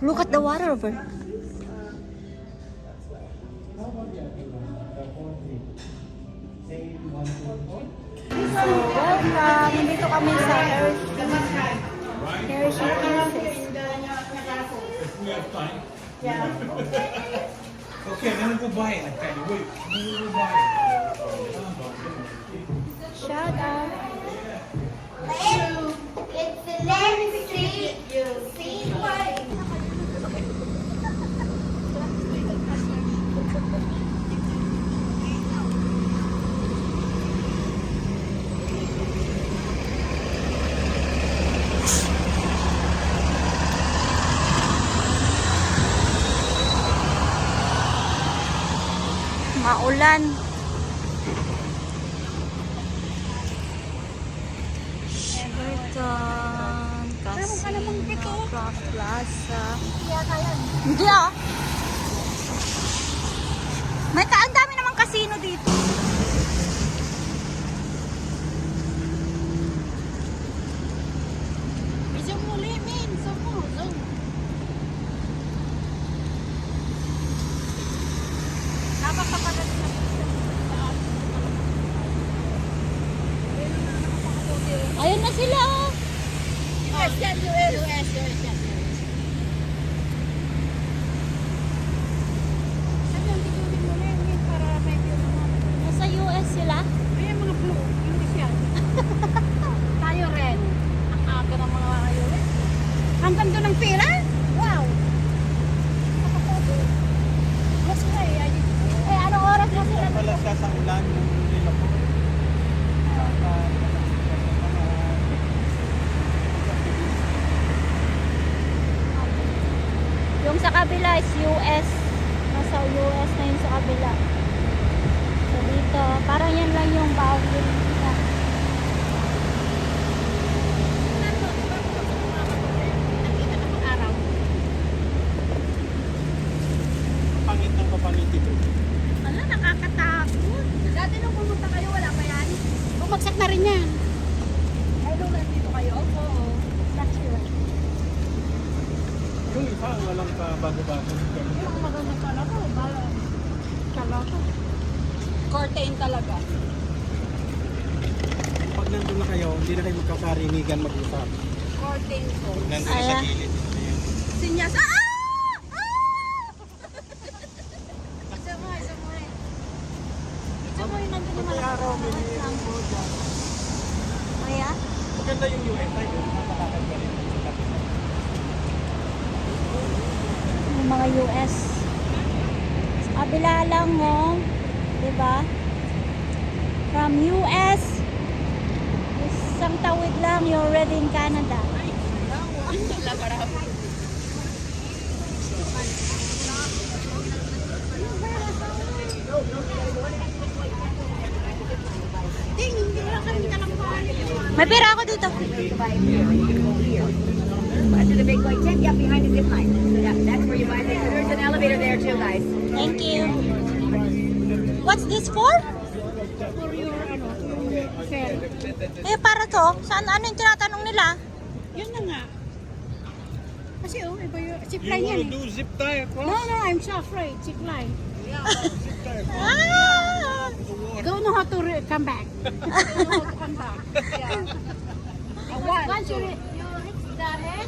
Look at the water over. So, welcome. Nandito kami sa Hershey Kisses. Okay, then we'll go buy it. Okay, wait. We'll go buy it. Shut up. It's the next street. You see what? Maulan. Everton, Casino, Craft Plaza. Hindi ah. Ang dami namang casino dito. Zoom mo, Limin. Zoom mo. Zoom. Napakapagod na. Ayun na sila oh. US yan, US. Sabi ang titubin mo, Limin, para may view naman. Nasa US sila. Ayan mga blue. US yan. Tayo red. Ang aga ng mga US. Hanggang doon ang pila? Wow! Mas kaya. Anong oras na sila? Wala siya sa ulan yung nila po. Yung sa kabila is US. Nasa US na yung sa kabila. So dito, parang yan lang yung boundary nila. Pangit ng kapangiti ko. Ala, nakakatakot. Dati nung pumunta kayo, wala pa yan? Bumagsak na rin yan. Ay, nung nandito kayo? Oo. That's right. Yung iba, walang bago-bago. Yung magandang talaga, talaga. Curtain talaga. Pag nandun na kayo, hindi na kayo magkakarinigan mag-usap. Curtain ko. Pag nandun na sa Ala. gilid. Ayan. Sinyas. Isa mo. Isa mo yung nandun yung Kaya raw, may malakas. mo dyan. Kaya? Maganda yung US ay yun. Makalakad ka rin. Yung mga US. Sa kabila lang mo. Diba? From US. Isang tawid lang, you're already in Canada. May pera ako dito. To the big white tent, yeah, behind the zip line. Yeah, that's where you buy things. There's an elevator there too, guys. Thank you. What's this for? For your, fair. Eh, para to? Saan, ano yung tinatanong nila? Yun na nga. Kasi iba yung zip You line yan wanna eh. do zip tie across? No, I'm so afraid. Zip line. Zip tie across Ah! the water. Don't know how to come back. Don't know how to come back. Yeah. Once you reach the head,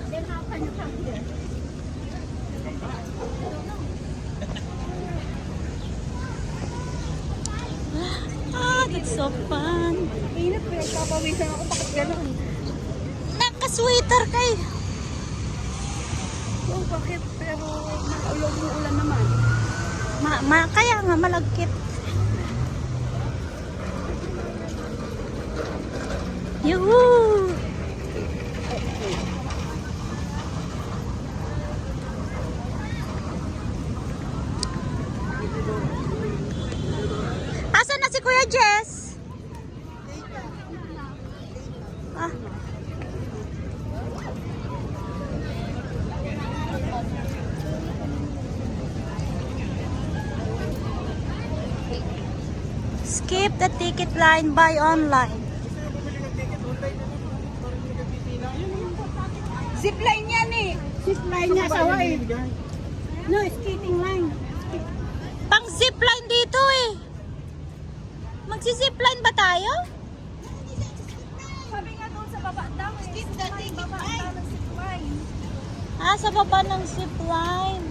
then how can you come here? Ah, that's so fun. Init, pinagpapawisan ako. Bakit gano'n? Naka-sweater kay. Oh, bakit? Pero umuulan naman. Kaya nga malagkit. Yuhuu! Asan na si Kuya Jess? Ah. Skip the ticket line, buy online. Zipline yan eh. Zipline yan. nasa Hawaii. No, skating line. Pang zipline dito eh. Magsi-zipline ba tayo? Sabi nga doon sa baba daw eh. Skip the ticket line. Ah, sa baba ng zipline.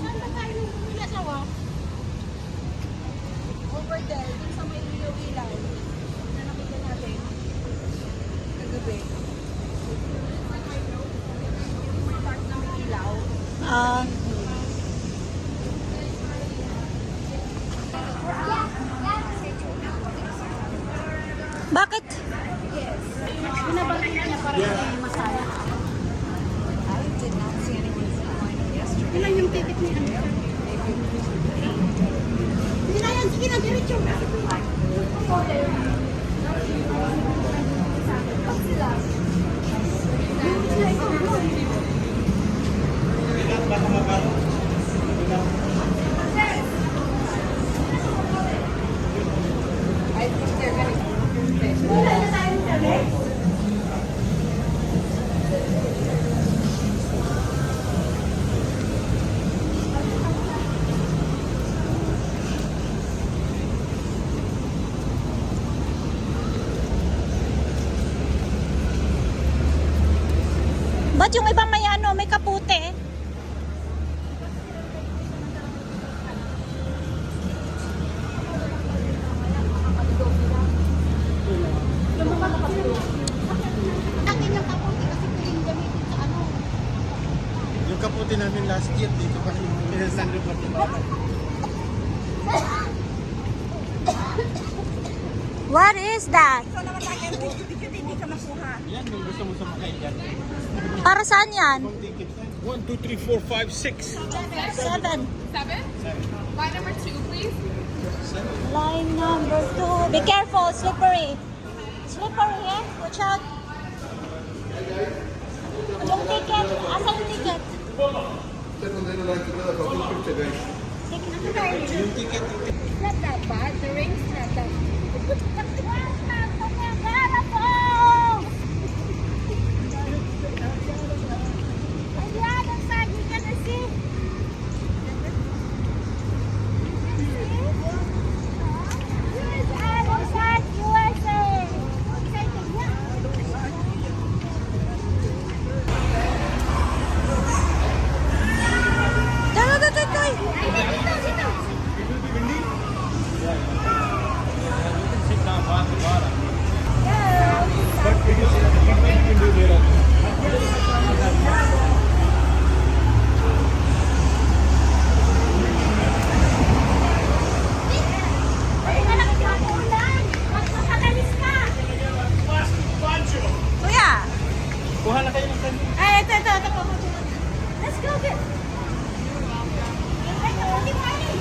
Saan ba tayo nung bumila sa wa? Over there, dun sa may ilaw-ilaw. Na nakita natin. Kagabi. May park na may ilaw. Ah, bakit? Binabalik niya para may masaya. Ilan yung ticket niya? Hindi na yan. Sige na, diretso. Ba't yung ibang may ano, may kapute? Akin yung kapunti kasi piling gamitin sa ano. Yung kaputi namin last year, dito pa yung San Report ng bata. What is that? Ikaw naman tayo, hindi ka makuha. Yan, yung gusto mo sumakay dyan. Para saan yan? 1, 2, 3, 4, 5, 6. 7. Line number 2, please. Line number 2. Be careful, slippery. Slippery, eh? Watch out. Yung ticket. Asa yung ticket? Yung ticket, Not that bad. The rain's not that bad. sit down at the bottom. Kuya! Kuha na kayo ng sandal. Ay, ito. Let's go get. Ay, hindi pa rin.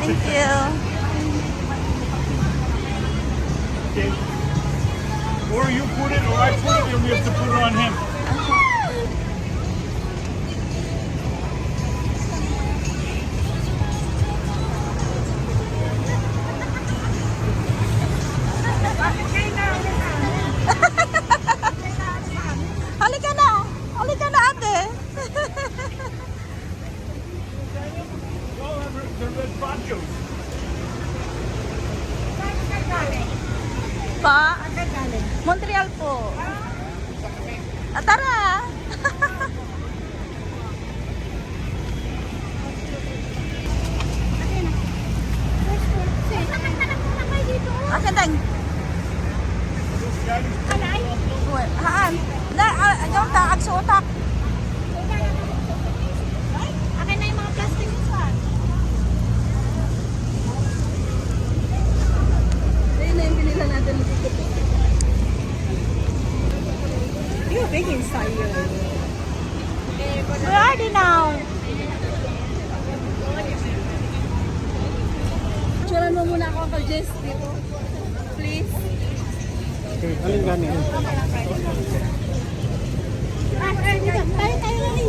Thank you. Okay. Or you put it, or I put it, and we have to put it on him. Halika na! Halika na, ate! Oh, the red ponchos. Pa? Montreal po. Ah, tara! Akin tayong. Haan? Na, yung taag sa utak. Akin na yung mga plastic sa. Ayun na yung binila natin dito. You're big inside you. Where are they now? Turan mo muna ako kay Jess dito. Please. Okay, alin gani? Tayo na rin.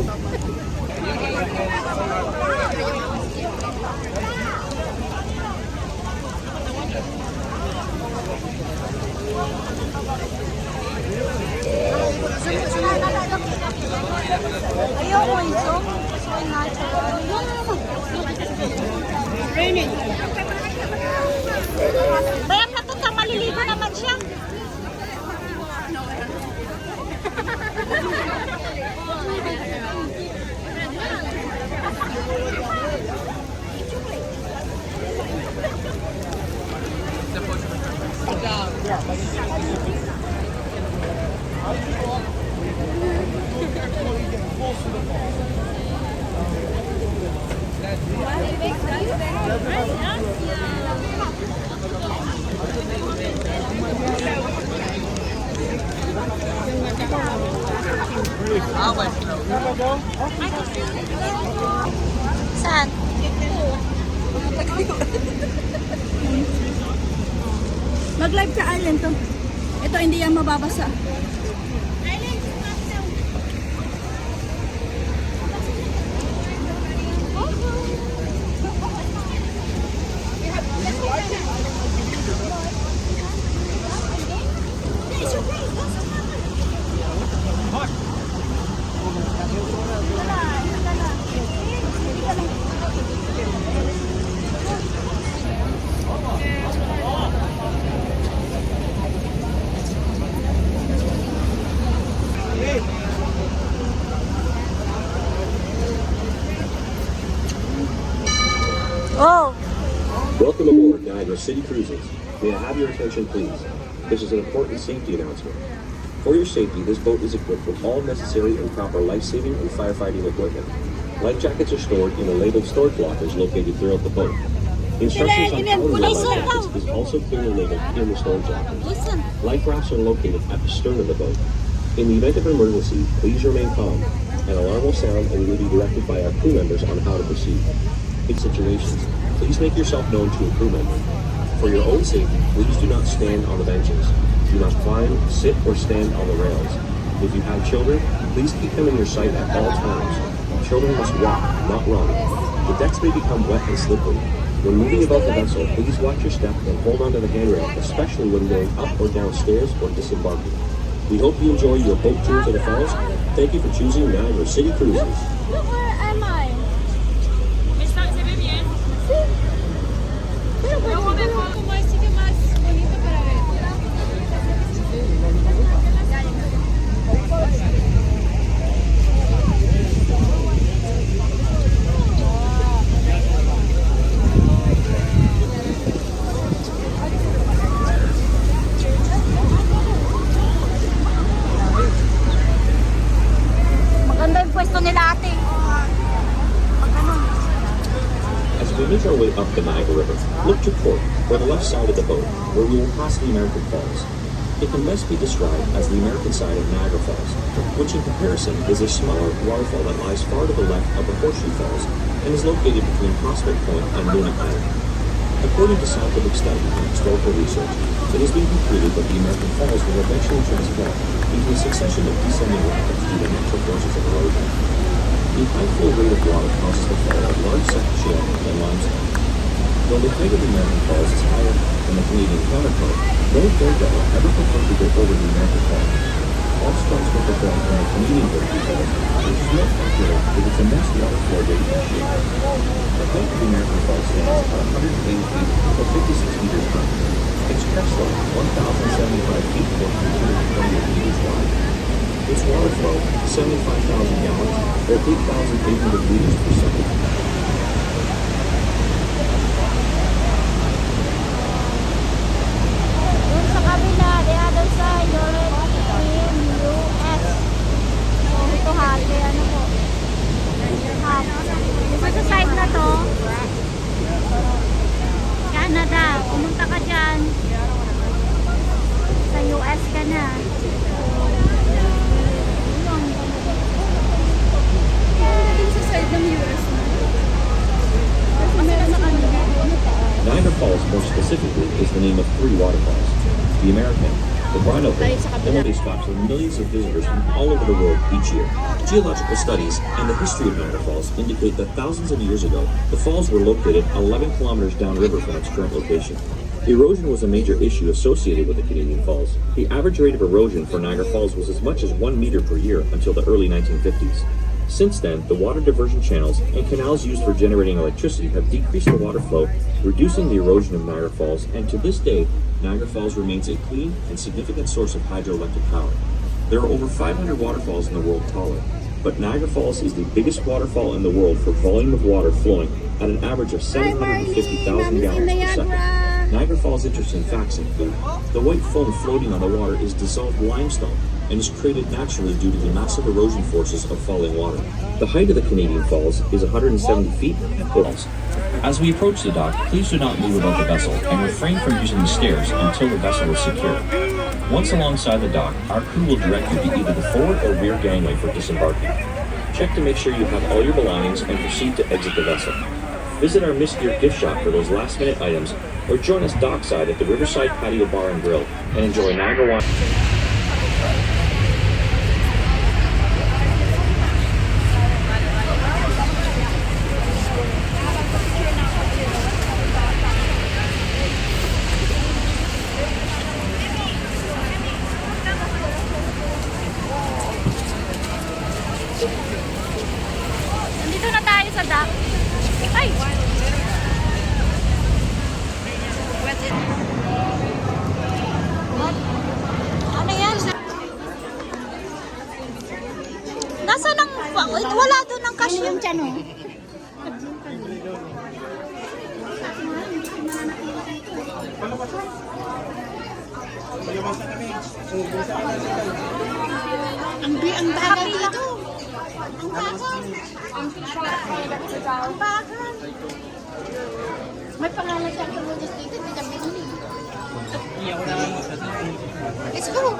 Saan? Mag-live ka, Arlen, to. Ito, hindi yan mababasa. Oh! Welcome aboard Niagara City Cruises. May I have your attention, please? This is an important safety announcement. For your safety, this boat is equipped with all necessary and proper life-saving and firefighting equipment. Life jackets are stored in the labeled storage lockers located throughout the boat. Instructions on how to wear life jackets is also clearly labeled in the storage lockers. Listen. Life rafts are located at the stern of the boat. In the event of an emergency, please remain calm. An alarm will sound and you will be directed by our crew members on how to proceed. In situations, please make yourself known to a crew member. For your own safety, please do not stand on the benches. Do not climb, sit, or stand on the rails. If you have children, please keep them in your sight at all times. Children must walk, not run. The decks may become wet and slippery. When moving about the vessel, please watch your step and hold onto the handrail, especially when going up or down stairs or disembarking. We hope you enjoy your boat tour to the falls. Thank you for choosing Niagara City Cruises. Look, where am I? Maganda yung pwesto nila ate. As we make our way up the Niagara River, look to port, or the left side of the boat, where we will pass the American Falls. It can best be described as the American side of Niagara Falls, which in comparison is a smaller waterfall that lies far to the left of the Horseshoe Falls and is located between Prospect Point and Luna Island. According to scientific study and historical research, it has been concluded that the American Falls will eventually transform into a succession of descending rapids due to natural forces of erosion. The high flow rate of water causes the fall of large sections shale and limestone. Though the height of the American Falls is higher than the Canadian counterpart, no daredevil ever preferred to go over the American Falls. All stunts were performed on the Canadian Vertical Falls, which is more popular with its immense water flow rate and shape. The height of the American Falls stands at 180 feet or 56 meters high. Its crest level, 1,075 feet or 328 meters wide. Its water flow, 75,000 gallons or 8,800 liters per second. Doon sa kabila, the other side, already in US. So, ito hati, ano po? Half. Dito sa side na to, Canada. Pumunta ka dyan. Sa US ka na. Sa side ng US na. Kasi meron na kami. Niagara Falls, more specifically, is the name of three waterfalls. The American, the Bridal Veil, and the stops with millions of visitors from all over the world each year. Geological studies and the history of Niagara Falls indicate that thousands of years ago, the falls were located 11 kilometers downriver from its current location. Erosion was a major issue associated with the Canadian Falls. The average rate of erosion for Niagara Falls was as much as 1 meter per year until the early 1950s. Since then, the water diversion channels and canals used for generating electricity have decreased the water flow, reducing the erosion of Niagara Falls, and to this day, Niagara Falls remains a clean and significant source of hydroelectric power. There are over 500 waterfalls in the world taller, but Niagara Falls is the biggest waterfall in the world for volume of water flowing at an average of 750,000 gallons per second. Niagara Falls' interesting facts include the The white foam floating on the water is dissolved limestone and is created naturally due to the massive erosion forces of falling water. The height of the Canadian Falls is 170 feet. As we approach the dock, please do not move about the vessel and refrain from using the stairs until the vessel is secure. Once alongside the dock, our crew will direct you to either the forward or rear gangway for disembarking. Check to make sure you have all your belongings and proceed to exit the vessel. Visit our Miss Gear gift shop for those last-minute items, or join us dockside at the Riverside Patio Bar and Grill and enjoy Niagara wine. Nandito na tayo sa dock. Ay! Ano yan? Nasa nang... Wala doon ng cash yung tiyan, oh. Ang bagal dito. Ang bagal. Ang bagal. May pangalan siya ang produce dito. Hindi kami huli. Let's go.